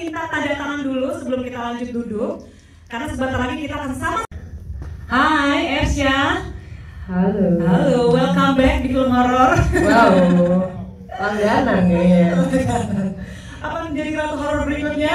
minta tanda tangan dulu sebelum kita lanjut duduk. Karena sebentar lagi kita akan sama. Hai Ersya. Halo. Halo, welcome back di film horor. Wow, langganan kayaknya. Apa menjadi ratu horor berikutnya?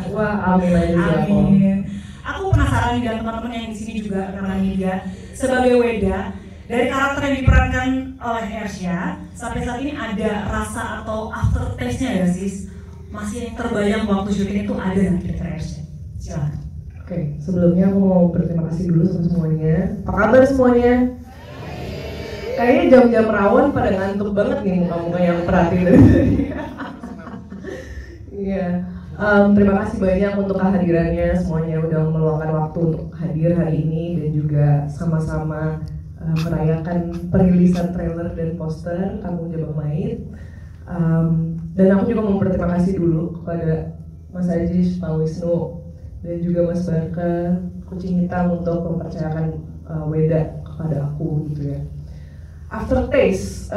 Wah, amin aja. Amin. Aku penasaran nih dan teman-teman yang di sini juga namanya dia sebagai Weda. Dari karakter yang diperankan oleh Ersya, sampai saat ini ada rasa atau aftertaste-nya ya sis? Masih yang terbayang waktu syuting itu ada nggak kira-kira Ersya? Silakan. Oke, sebelumnya aku mau berterima kasih dulu sama semuanya. Apa kabar semuanya? Kayaknya jam-jam rawan pada ngantuk banget nih muka-muka yang perhatiin dari tadi. Iya. Terima kasih banyak untuk kehadirannya, semuanya udah meluangkan waktu untuk hadir hari ini dan juga sama-sama merayakan perilisan trailer dan poster Kampung Jabang Mait. Dan aku juga mau berterima kasih dulu kepada Mas Ajis, Pak Wisnu, dan juga Mas Barka, Kucing Hitam untuk mempercayakan Weda kepada aku gitu ya. Aftertaste,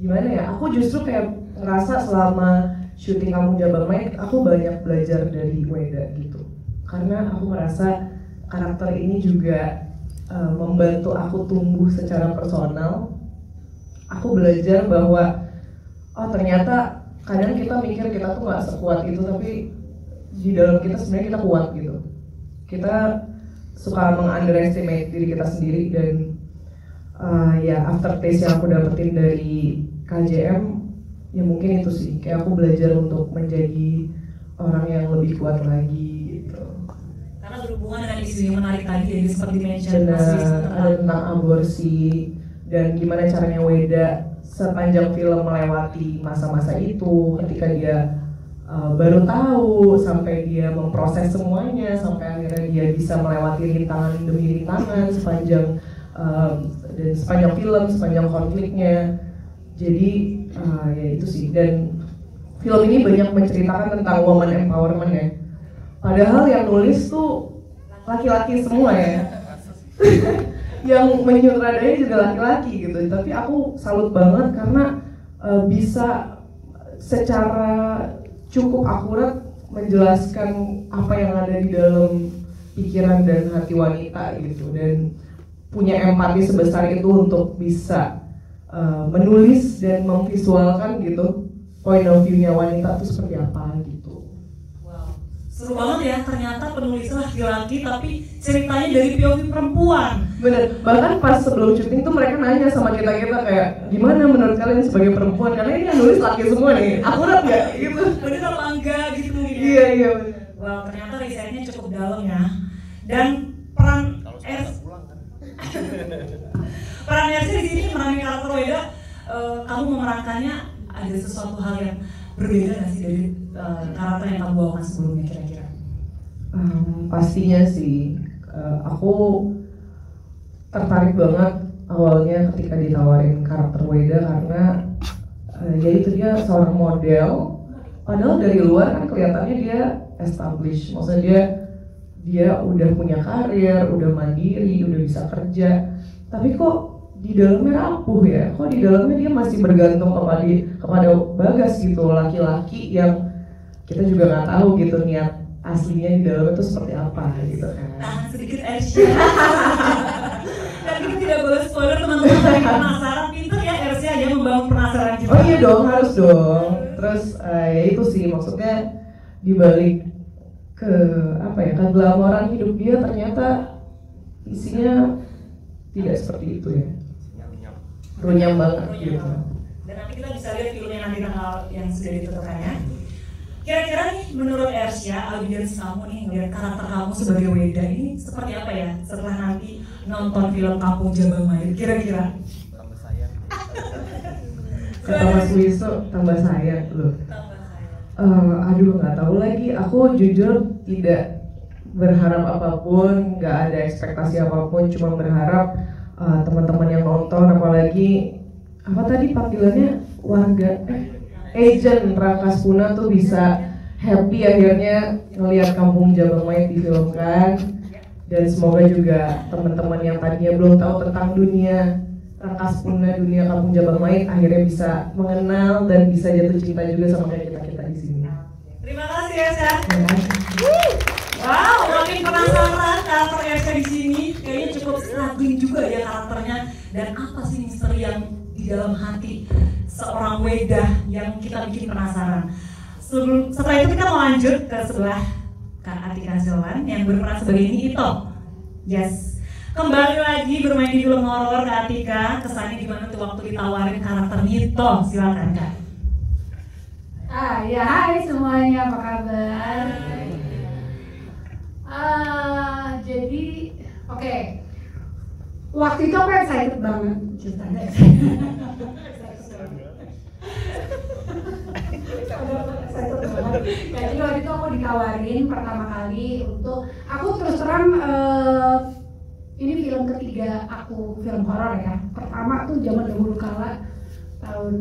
gimana ya? Aku justru kayak ngerasa selama syuting Kampung Jabang Mait, aku banyak belajar dari Weda gitu. Karena aku merasa karakter ini juga membantu aku tumbuh secara personal. Aku belajar bahwa oh ternyata kadang kita mikir kita tuh nggak sekuat itu, tapi di dalam kita sebenarnya kita kuat gitu. Kita suka meng-underestimate diri kita sendiri dan ya aftertaste yang aku dapetin dari KJM ya mungkin itu sih, kayak aku belajar untuk menjadi orang yang lebih kuat lagi gitu. Karena berhubungan dengan isu yang menarik tadi, jadi seperti mention ada tentang aborsi dan gimana caranya Weda sepanjang film melewati masa-masa itu, ketika dia baru tahu sampai dia memproses semuanya sampai akhirnya dia bisa melewati rintangan demi rintangan sepanjang dan sepanjang film, sepanjang konfliknya. Jadi ya itu sih, dan film ini banyak menceritakan tentang woman empowerment ya. Padahal yang nulis tuh laki-laki semua ya. Yang menyutradai juga laki-laki gitu. Tapi aku salut banget karena bisa secara cukup akurat menjelaskan apa yang ada di dalam pikiran dan hati wanita gitu, dan punya empati sebesar itu untuk bisa menulis dan memvisualkan gitu point of view-nya wanita itu seperti apa gitu. Wow, seru banget ya, ternyata penulisnya laki-laki tapi ceritanya dari POV perempuan. Bener, bahkan pas sebelum syuting tuh mereka nanya sama kita kayak gimana menurut kalian sebagai perempuan, karena ini yang nulis laki semua nih, akurat gak? Gitu. Bener apa enggak gitu ya? Iya bener. Wow, ternyata risetnya cukup dalam ya. Dan peran peran Ersya di sini merangi karakter Weda, kamu memerankannya ada sesuatu hal yang berbeda nggak sih dari karakter yang kamu bawakan sebelumnya kira-kira? Pastinya sih, aku tertarik banget awalnya ketika ditawarin karakter Weda karena ya itu dia seorang model, padahal dari luar kan kelihatannya dia established, maksudnya dia udah punya karir, udah mandiri, udah bisa kerja, tapi kok di dalamnya rapuh ya, kok di dalamnya dia masih bergantung kepada Bagas gitu, laki-laki yang kita juga nggak tahu gitu niat aslinya di dalamnya itu seperti apa gitu kan. Tahan sedikit Ersya. Dan kita tidak boleh spoiler teman-teman, tapi penasaran, pintar ya Ersya aja membangun penasaran kita. Oh iya dong, harus dong. Terus ya itu sih maksudnya dibalik ke apa ya, keglamoran hidup dia ternyata isinya tidak seperti itu ya. Runyam banget gitu. Dan nanti kita bisa lihat filmnya nanti tanggal yang sudah ditentukan ya. Kira-kira nih menurut Ersya, audiens kamu nih ngeliat karakter kamu sebagai Weda ini seperti apa ya setelah nanti nonton film Kampung Jabang Mait? Kira-kira? Tambah sayang. Kata Mas Wisnu tambah sayang loh. Aduh nggak tahu lagi. Aku jujur tidak berharap apapun, nggak ada ekspektasi apapun, cuma berharap teman-teman yang nonton, apalagi apa tadi panggilannya warga agent Rangkaspuna tuh bisa happy akhirnya ngelihat Kampung Jabang Mait difilmkan, dan semoga juga teman-teman yang tadinya belum tahu tentang dunia Rangkaspuna, dunia Kampung Jabang Mait akhirnya bisa mengenal dan bisa jatuh cinta juga sama kayak kita di sini. Terima kasih. kasih Ersya. Wow, makin penasaran karakter Ersya di sini. Kayaknya cukup struggling juga ya karakternya. Dan apa sih misteri yang di dalam hati seorang Weda yang kita bikin penasaran. Setelah itu kita mau lanjut ke sebelah Kak Atika Silvan yang berperan sebagai Nito. Yes. Kembali lagi bermain di film horor Kak Atika. Kesannya gimana tuh waktu ditawarin karakter Nito? Silakan Kak. Ya hai semuanya, apa kabar? Jadi oke. Waktu itu aku excited banget ceritanya. Jadi waktu itu aku ditawarin pertama kali untuk aku terus terang ini film ketiga aku film horor ya. Pertama tuh zaman dahulu kala tahun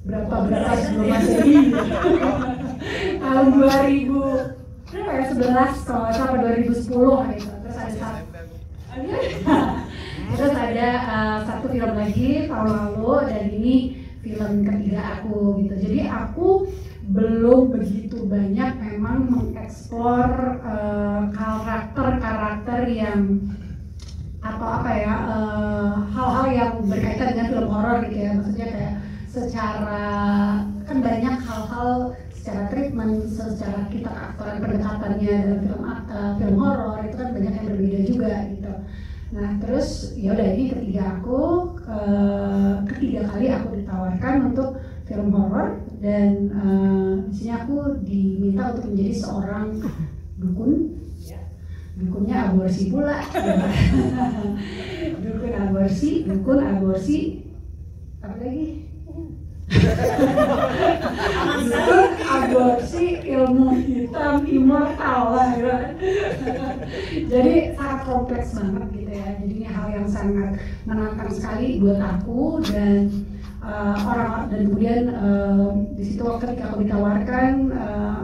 berapa sebelum Masehi tahun 2000 berapa ya 11 kalau nggak salah 2010 gitu. Terus ada satu film lagi tahun lalu dan ini film ketiga aku gitu. Jadi aku belum begitu banyak memang mengeksplor karakter yang atau apa ya hal-hal yang berkaitan dengan film horor gitu ya. Maksudnya kayak secara kan banyak hal-hal secara treatment, secara kita aktoran pendekatannya dalam film horor itu kan banyak yang berbeda juga gitu. Nah terus ya udah ini ketiga kali aku ditawarkan untuk film horor dan di sini aku diminta untuk menjadi seorang dukunnya aborsi pula. dukun aborsi apa lagi? Aborsi ilmu hitam immortal lah ya. Jadi sangat kompleks banget gitu ya. Jadi ini hal yang sangat menantang sekali buat aku dan orang dan kemudian di situ ketika aku ditawarkan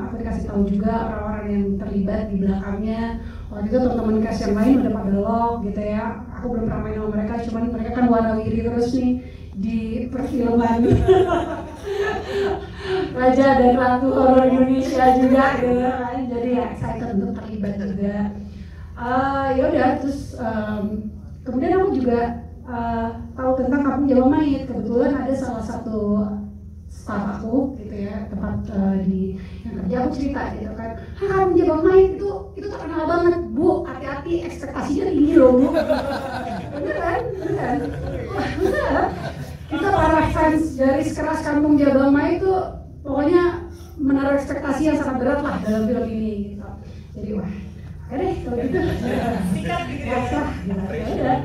aku dikasih tahu juga orang-orang yang terlibat di belakangnya. Waktu itu teman-teman cast yang lain udah pada lock gitu ya. Aku belum pernah main sama mereka, cuman mereka kan wanawiri terus nih di perfilman Raja dan Ratu horor Indonesia juga gitu kan. Jadi ya excited untuk terlibat juga. Ya udah terus kemudian aku juga tahu tentang Kampung Jawa Mayit. Kebetulan ada salah satu staff aku gitu ya, tempat di yang kerja aku cerita gitu kan, Kampung Jawa Mayit itu terkenal banget Bu, hati-hati ekspektasinya tinggi loh Bu. Beneran. Kita para fans dari sekeras Kampung Jawa Mayit itu pokoknya menaruh ekspektasi yang sangat berat lah dalam film ini gitu. Jadi wah, oke deh kalau gitu. Sikat gitu ya. Ya udah.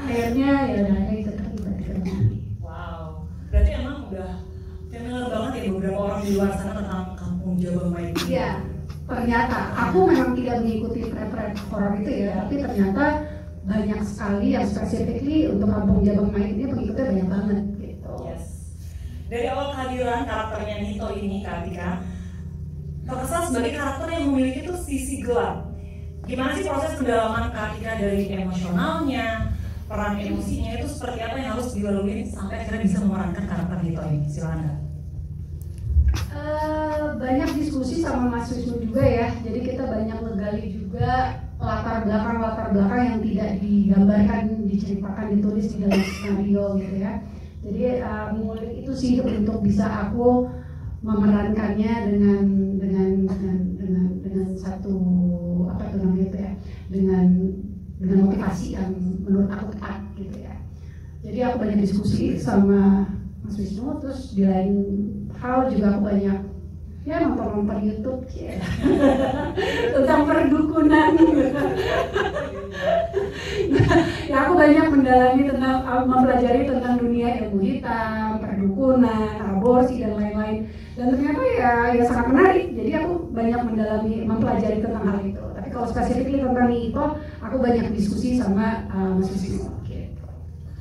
Akhirnya ya udah itu terlibat di film ini. Wow. Berarti emang udah familiar banget ya beberapa orang di luar sana tentang Kampung Jawa Mayit. Iya. Ternyata aku memang tidak mengikuti tren horor itu ya, tapi ternyata banyak sekali yang specifically untuk Kampung Jawa Mayit ini pengikutnya banyak banget gitu. Yes. Dari awal kehadiran karakternya Nito ini Kak Atika terkesan sebagai karakter yang memiliki tuh sisi gelap. Gimana sih proses pendalaman Kak Atika dari emosionalnya, peran emosinya itu seperti apa yang harus dilalui sampai akhirnya bisa memerankan karakter Nito ini? Silakan Kak. Banyak diskusi sama Mas Wisnu juga ya, jadi kita banyak menggali juga latar belakang yang tidak digambarkan, diceritakan, ditulis di dalam skenario gitu ya. Jadi mengulik itu sih untuk bisa aku memerankannya dengan satu apa itu namanya itu ya, dengan motivasi yang menurut aku tepat gitu ya. Jadi aku banyak diskusi sama Mas Wisnu, terus di lain hal juga aku banyak ya nonton YouTube ya tentang perdukunan ya aku banyak mempelajari tentang dunia ilmu hitam, perdukunan, aborsi dan lain-lain, dan ternyata ya sangat menarik. Jadi aku banyak mempelajari tentang hal itu. Tapi kalau spesifik tentang itu aku banyak diskusi sama Mas Wisnu.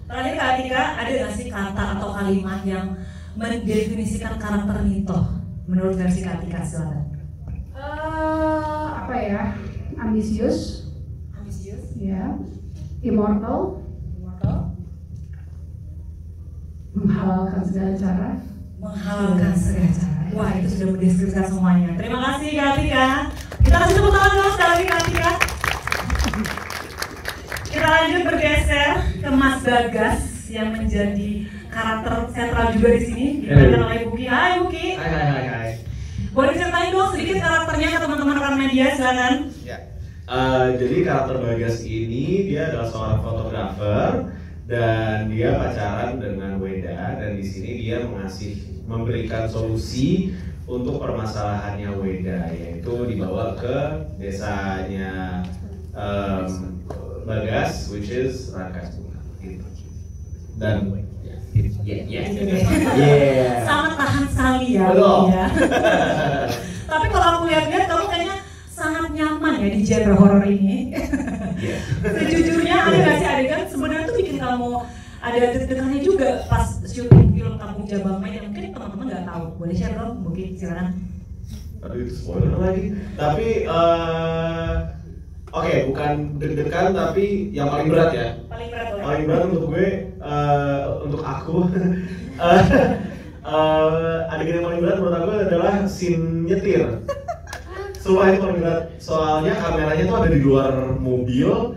Terakhir Kak Atika, ada nggak sih kata atau kalimat yang mendefinisikan karakter Nito menurut versi Kak Atika? Silakan. Apa ya? Ambisius, ya. Immortal, menghalalkan segala cara, Wah, itu sudah mendeskripsikan semuanya. Terima kasih Kak Atika. Kita kasih tepuk tangan dulu sekali lagi Kak Atika. Kita lanjut bergeser ke Mas Bagas yang menjadi karakter sentral juga di sini. Diperankan oleh Buki. Hai Buki. Hai. Boleh ceritain dong sedikit karakternya ke teman-teman rekan media, silakan. Ya. Jadi karakter Bagas ini dia adalah seorang fotografer dan dia pacaran dengan Weda, dan di sini dia memberikan solusi untuk permasalahannya Weda, yaitu dibawa ke desanya Bagas, which is Rangkasbunga gitu. Dan sangat tahan sekali ya. Ya. Tapi kalau aku lihat-lihat kamu kayaknya sangat nyaman ya di genre horor ini. Sejujurnya ada nggak sih adegan sebenarnya tuh bikin kamu ada deg-degannya juga pas syuting film Kampung Jabang Mai, yang mungkin teman-teman nggak tahu. Boleh share dong, mungkin silakan. Aduh itu spoiler lagi. Tapi oke, bukan deg-degan tapi yang paling berat ya. Paling berat untuk gue, untuk aku. Adegan yang paling berat menurut aku adalah scene nyetir. Sumpah itu paling berat. Soalnya kameranya tuh ada di luar mobil.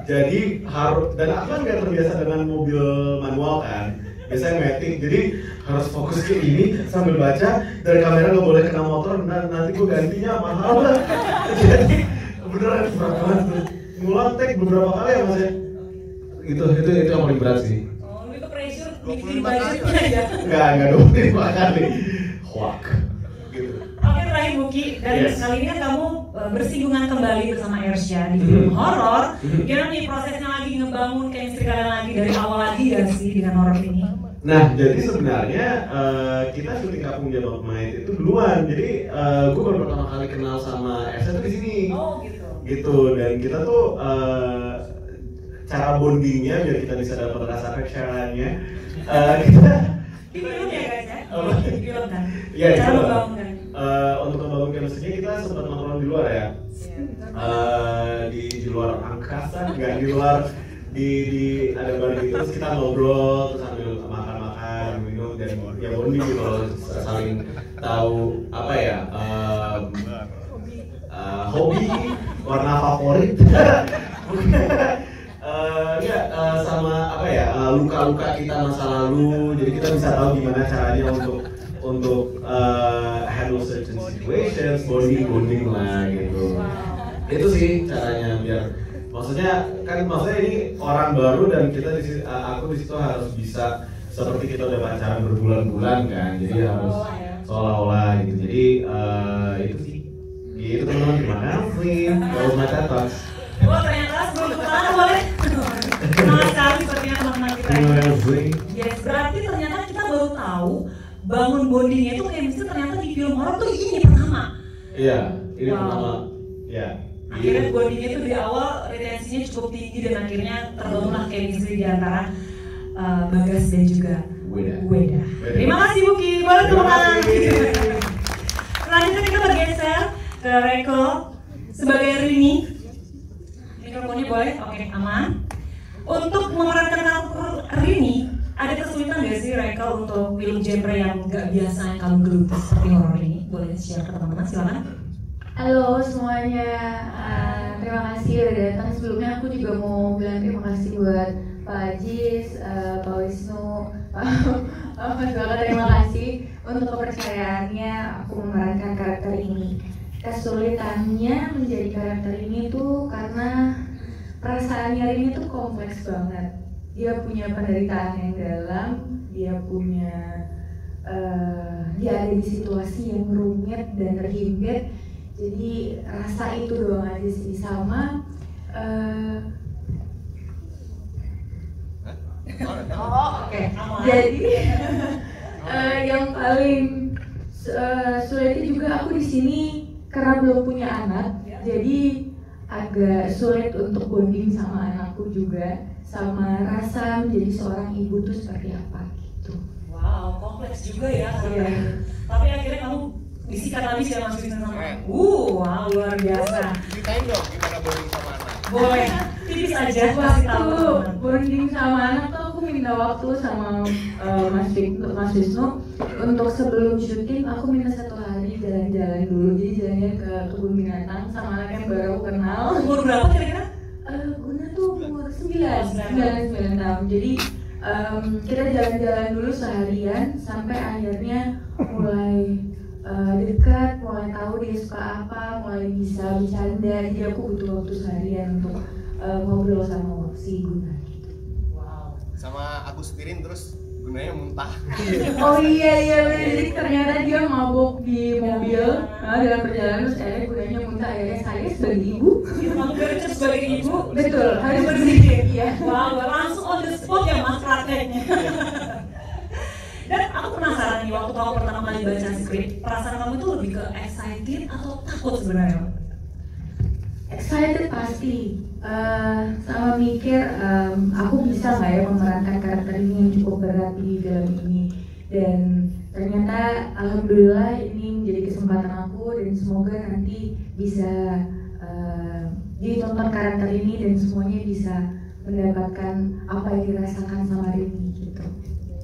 Jadi harus, dan aku kan nggak terbiasa dengan mobil manual kan. Biasanya matic, jadi harus fokus ke ini sambil baca, dari kamera nggak boleh kena motor, dan nanti gue gantinya mahal. Jadi beneran berat banget. Ngulang take beberapa kali ya mas ya. Itu yang paling berat sih. Oh, itu pressure bikin budgetnya ya? Enggak 25 kali. Hoak. Gitu. Oke, terakhir Buki, dari kali ini kan kamu bersinggungan kembali bersama Ersya di film horor. Gimana nih prosesnya lagi ngebangun chemistry kalian lagi dari awal lagi ya sih dengan horor ini? Nah, jadi sebenarnya kita syuting Kampung Jabang Mai itu duluan. Jadi gue baru pertama kali kenal sama Ersya tuh di sini. Oh gitu. Gitu, dan kita tuh cara bondingnya biar kita bisa dapat rasa kecerahannya. Kita Di film ya guys ya? Oh. Di film kan? Iya, Cara itu membangunkan. untuk membangun chemistry kita sempat nongkrong di luar ya. Di luar angkasa, nggak di luar di ada bar gitu, terus kita ngobrol terus sambil makan minum dan ya bonding gitu loh, saling tahu apa ya hobi, warna favorit. Sama apa ya luka-luka kita masa lalu, jadi kita bisa tahu gimana caranya untuk handle certain situations, bonding lah gitu. Itu sih caranya, biar maksudnya ini orang baru dan kita aku di situ harus bisa seperti kita udah pacaran berbulan-bulan kan, jadi harus seolah-olah gitu. Jadi itu sih gitu teman-teman. Terima kasih. Kalau Mata Talks. Wah, ternyata sebelum kemana boleh? Senang sekali sepertinya teman-teman kita. Yes, berarti ternyata kita baru tahu bangun bondingnya itu chemistry ternyata di film horor tuh ini pertama. Iya, ini pertama. Ya. Akhirnya bondingnya itu di awal retensinya cukup tinggi dan akhirnya terbangunlah chemistry di antara Bagas dan juga Weda. Terima kasih Buki, boleh tepuk tangan. Selanjutnya kita bergeser ke Reko sebagai Rini. Mikrofonnya boleh? Oke, aman. Untuk memerankan karakter Rini, ada kesulitan nggak sih Reka untuk film genre yang nggak biasa yang kamu geluti seperti horor ini? Boleh share ke teman-teman, silakan. Halo semuanya, terima kasih udah datang. Sebelumnya aku juga mau bilang terima kasih buat Pak Ajis, Pak Wisnu, Mas Baka, terima kasih untuk kepercayaannya aku memerankan karakter ini. Kesulitannya menjadi karakter ini tuh karena perasaannya Rini tuh kompleks banget. Dia punya penderitaan yang dalam, dia ada di situasi yang rumit dan terhimpit. Jadi rasa itu doang aja sih, sama jadi yang paling sulit juga aku di sini karena belum punya anak, jadi agak sulit untuk bonding sama anakku juga, sama rasa menjadi seorang ibu tuh seperti apa gitu. Wow, kompleks juga ya. Tapi akhirnya kamu disikat lagi sih Mas Wisnu sama wow, luar biasa. Ceritain dong gimana bonding sama anak. Boleh, tipis aja. Waktu bonding sama anak tuh aku minta minta waktu sama Mas Wisnu untuk sebelum syuting aku minta 1 hari jalan-jalan dulu, jadi jalannya ke kebun binatang sama anak yang baru aku kenal. Umur berapa kira-kira? Guna tuh umur 9 tahun, jadi kita jalan-jalan dulu seharian sampai akhirnya mulai dekat, mulai tahu dia suka apa, mulai bisa bercanda. Jadi aku butuh waktu seharian untuk ngobrol sama si Guna. Sama aku sepirin terus Gunanya muntah. Oh iya bener. Jadi ternyata dia mabuk di mobil dalam perjalanan, terus akhirnya Gunanya muntah. Akhirnya saya sebagai ibu, Kamu gercep sebagai ibu. betul, harus bersih. Iya. Wow, langsung on the spot ya mas prakteknya. Dan aku penasaran nih, waktu kamu pertama kali baca skrip, perasaan kamu itu lebih ke excited atau takut sebenarnya? Excited pasti, sama mikir aku bisa nggak ya memerankan karakter ini yang cukup berat di film ini. Dan ternyata alhamdulillah ini menjadi kesempatan aku, dan semoga nanti bisa ditonton karakter ini dan semuanya bisa mendapatkan apa yang dirasakan sama Rini gitu.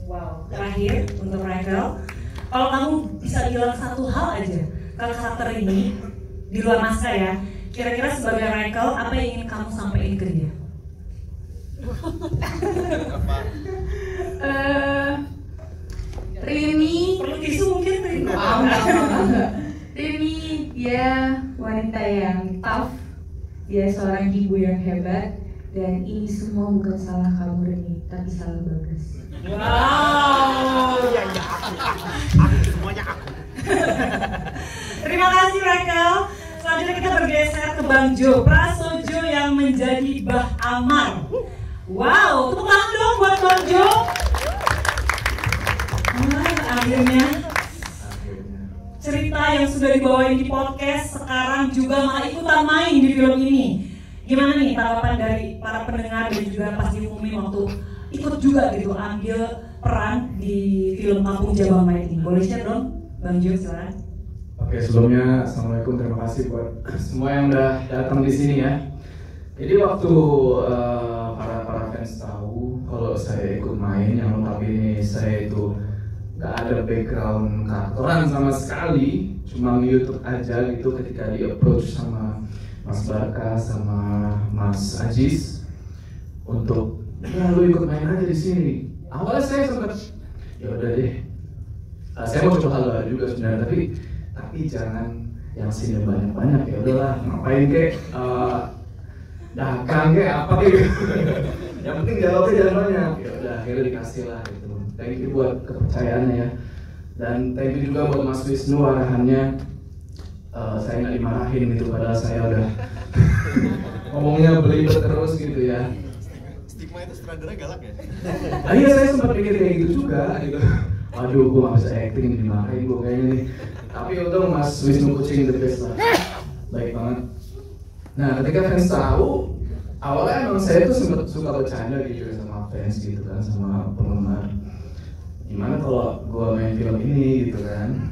Wow, terakhir untuk Rachel, kalau kamu bisa bilang satu hal aja ke karakter ini di luar naskah ya, kira-kira sebagai Rachel apa yang ingin kamu sampaikan ke dia? Rini, Perlu tisu mungkin Rini? Rini dia wanita yang tough, dia seorang ibu yang hebat, dan ini semua bukan salah kamu Rini, tapi salah Bagas. Wow. Semuanya aku. Terima kasih Rachel. Selanjutnya kita bergeser ke Bang Jo Prasojo yang menjadi Bah Amar. Wow, tepuk tangan dong buat Bang Jo. Akhirnya cerita yang sudah dibawain di podcast sekarang juga malah ikutan main di film ini. Gimana nih tanggapan dari para pendengar dan juga pas diumumin waktu ikut juga gitu ambil peran di film Kampung Jabang Mayat ini? Boleh share dong, Bang Jo, silakan. Oke, sebelumnya assalamualaikum, terima kasih buat semua yang udah datang di sini ya. Jadi waktu para fans tahu kalau saya ikut main, yang notabene saya itu nggak ada background karakteran sama sekali, cuma YouTube aja gitu. Ketika di approach sama Mas Barka sama Mas Ajis untuk ya lu ikut main aja di sini. Awalnya saya sempat ya udah deh, saya mau coba hal baru juga sebenarnya, tapi jangan yang sini banyak ya udahlah, ngapain kek dagang kek apa kek yang penting jawabnya jangan banyak. Ya udah akhirnya dikasih lah gitu. Thank you buat kepercayaannya ya, dan thank you juga buat Mas Wisnu arahannya. Saya nggak dimarahin gitu, padahal saya udah ngomongnya belibet terus gitu ya. Stigma itu sutradara galak ya? Iya, saya sempat mikir kayak gitu juga gitu. Waduh, gue gak bisa acting, dimarahin gue kayaknya nih. Tapi untung Mas Wisnu Kucing the best lah, baik banget. Nah, ketika fans tahu, awalnya emang saya tuh sempat suka bercanda gitu sama fans gitu kan, sama penggemar. Gimana kalau gue main film ini gitu kan?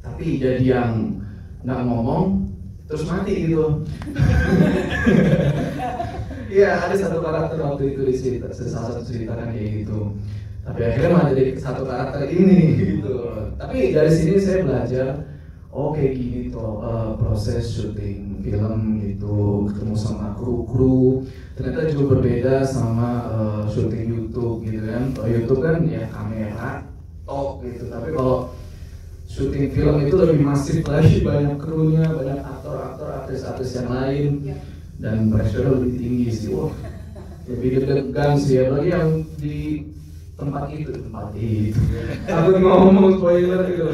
Tapi jadi yang nggak ngomong terus mati gitu. Iya, ada satu karakter waktu itu di cerita, salah satu cerita kan kayak gitu. Tapi akhirnya malah jadi satu karakter ini gitu. Tapi dari sini saya belajar, oh kayak gini tuh proses syuting film gitu, ketemu sama kru ternyata juga berbeda sama syuting YouTube gitu kan. Kalau YouTube kan ya kamera, tok gitu. Tapi kalau syuting film itu lebih masif lagi, banyak krunya, banyak aktor-aktor, artis-artis yang lain, dan pressure lebih tinggi sih. Wah, lebih deg-degan sih, apalagi yang di tempat itu. Aku ngomong spoiler gitu.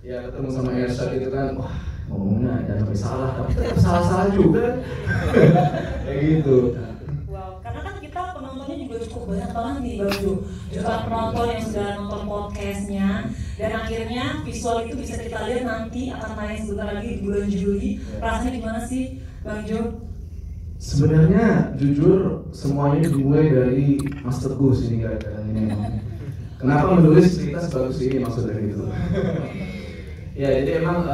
Ya ketemu sama Ersa gitu kan, wah ngomongnya jangan sampai salah, tapi tetap salah-salah juga. Kayak gitu. Wow, karena kan kita penontonnya juga cukup banyak banget nih Bang Jo. Jutaan penonton yang sudah nonton podcastnya, dan akhirnya visual itu bisa kita lihat nanti akan naik sebentar lagi di bulan Juli. Rasanya gimana sih Bang Jo? Sebenarnya jujur semuanya dimulai dari Mas Teguh sini gara-gara ini. Kenapa menulis cerita sebagus ini maksudnya gitu. Ya jadi emang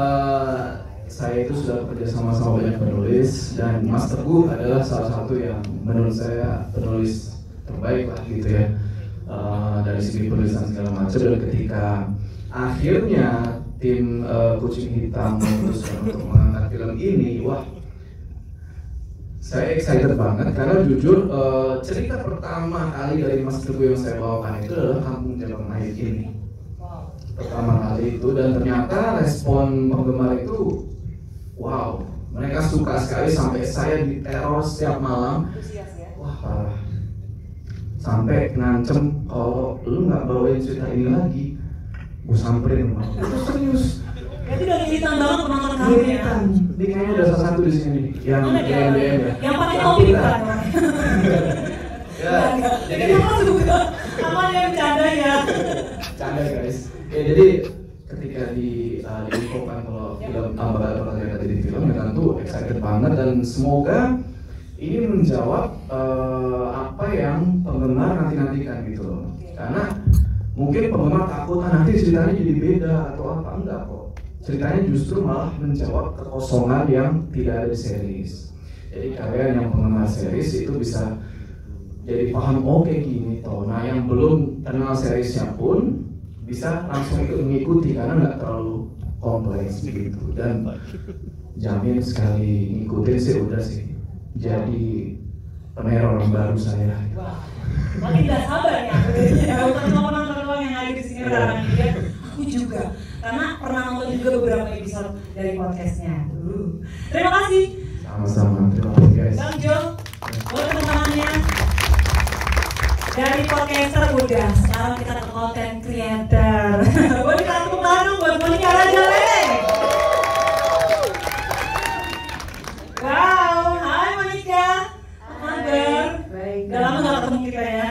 saya itu sudah bekerja sama banyak penulis, dan Mas Teguh adalah salah satu yang menurut saya penulis terbaik lah gitu ya, dari segi penulisan segala macam. Dan ketika akhirnya tim Kucing Hitam memutuskan untuk mengangkat film ini, wah saya excited banget karena jujur cerita pertama kali dari Mas Teguh yang saya bawakan itu adalah Kampung Jabang Mayit ini. Pertama kali itu, dan ternyata respon penggemar itu wow, mereka suka sekali sampai saya diteror setiap malam. Wah parah, sampai ngancem kalau lu nggak bawain cerita ini lagi gue samperin rumah. Itu serius. Berarti udah militan banget penonton kamu ya? Ini kayaknya ada salah satu di sini yang DM ya. Yang pakai topi bukan? Ya, jadi apa juga? Apa yang bercanda ya? Canda guys. Ya jadi ketika diinfokan kalau film bakal terlihat di film, ya tentu excited banget dan semoga ini menjawab apa yang penggemar nantikan gitu loh. Karena mungkin penggemar takut nanti ceritanya jadi beda atau apa, enggak kok. Ceritanya justru malah menjawab kekosongan yang tidak ada di series. Jadi kalian yang penggemar series itu bisa jadi paham, oke gini toh. Nah yang belum kenal seriesnya pun bisa langsung ikut mengikuti karena nggak terlalu kompleks gitu. Dan jamin sekali ngikutin sih udah sih jadi peneror baru saya. Wah, makin tidak sabar ya. Bukan cuma penonton doang yang hadir di sini karena dia, aku juga. Karena pernah nonton juga beberapa episode dari podcastnya. Terima kasih. Sama-sama, terima kasih guys. Bang Jo, buat teman-temannya. Dari podcaster udah, sekarang kita ke content creator. Boleh kita tepuk tangan dong buat Monica Raja Lele. Wow, hai Monica. Apa kabar? Baik. Udah lama gak ketemu kita ya.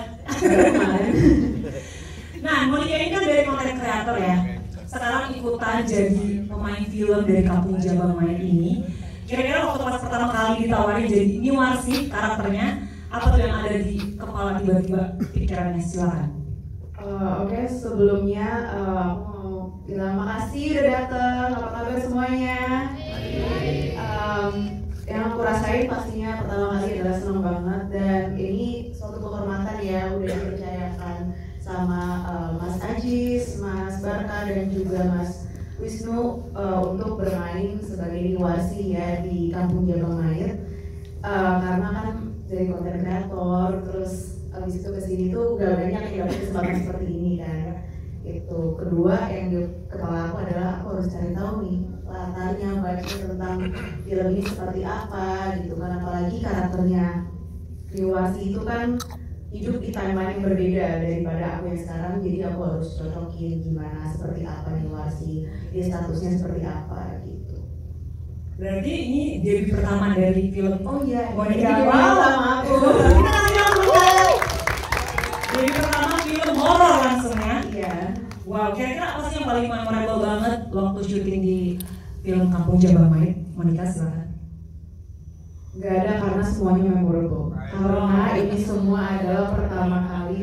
Nah, Monica ini kan dari content creator ya. Sekarang ikutan jadi pemain film dari Kampung Jabang Mayit ini. Kira-kira waktu pas pertama kali ditawarin jadi Niwarsi karakternya, apa tuh yang ada di kepala tiba-tiba pikirannya? Silakan. Oke, sebelumnya aku mau bilang makasih udah datang. Apa kabar semuanya? Yang aku rasain pastinya pertama kali adalah senang banget, dan ini suatu kehormatan ya udah dipercayakan sama Mas Ajis, Mas Barka dan juga Mas Wisnu untuk bermain sebagai Niwarsi ya di Kampung Jabang Mayit. Karena kan dari konten kreator, terus abis itu kesini tuh gak banyak yang dapat kesempatan seperti ini kan. Itu kedua yang di kepala aku adalah aku harus cari tahu nih latarnya, baca tentang film ini seperti apa gitu kan. Apalagi karakternya Niwarsi itu kan hidup di timeline yang berbeda daripada aku yang sekarang, jadi aku harus cocokin gimana, seperti apa Niwarsi, dia statusnya seperti apa gitu. Berarti ini debut pertama dari film. Oh iya, Monica. wow, sama aku. Kita kasih tepuk. Debut pertama film horor langsung ya. Iya. Wow, kira-kira apa sih yang paling memorable banget waktu syuting di film Kampung Jabang Mayit? Monica, silakan. Gak ada, karena semuanya memorable. Karena ini semua adalah pertama kali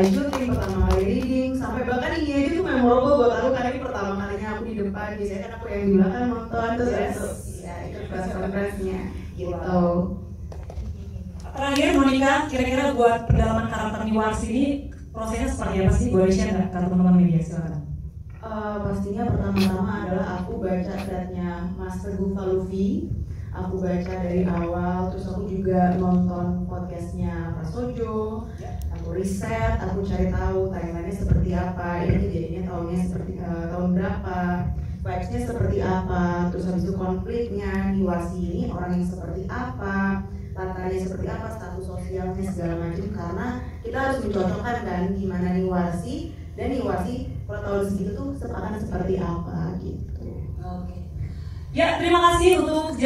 syuting, pertama kali reading, sampai bahkan ini aja tuh memorable buat aku karena ini pertama kalinya aku di depan. Biasanya kan aku yang di belakang nonton terus ya ikut press conference-nya gitu. Terakhir Monica, kira-kira buat pendalaman karakter Niwarsi ini prosesnya seperti apa sih? Boleh share nggak ke teman-teman media? Silakan. Pastinya pertama-tama adalah aku baca threadnya Mas Teguh Faluvi. Aku baca dari awal, terus aku juga nonton podcastnya Prasojo. Aku riset, aku cari tahu timelinenya seperti apa, ini kejadiannya tahunnya seperti tahun berapa, vibes-nya seperti apa, terus habis itu konfliknya Niwarsi ini orang yang seperti apa, latarnya seperti apa, status sosialnya segala macam. Karena kita harus mencocokkan kan gimana Niwarsi dan Niwarsi kalau tahun segitu tuh akan seperti apa gitu. Oke. Ya, terima kasih untuk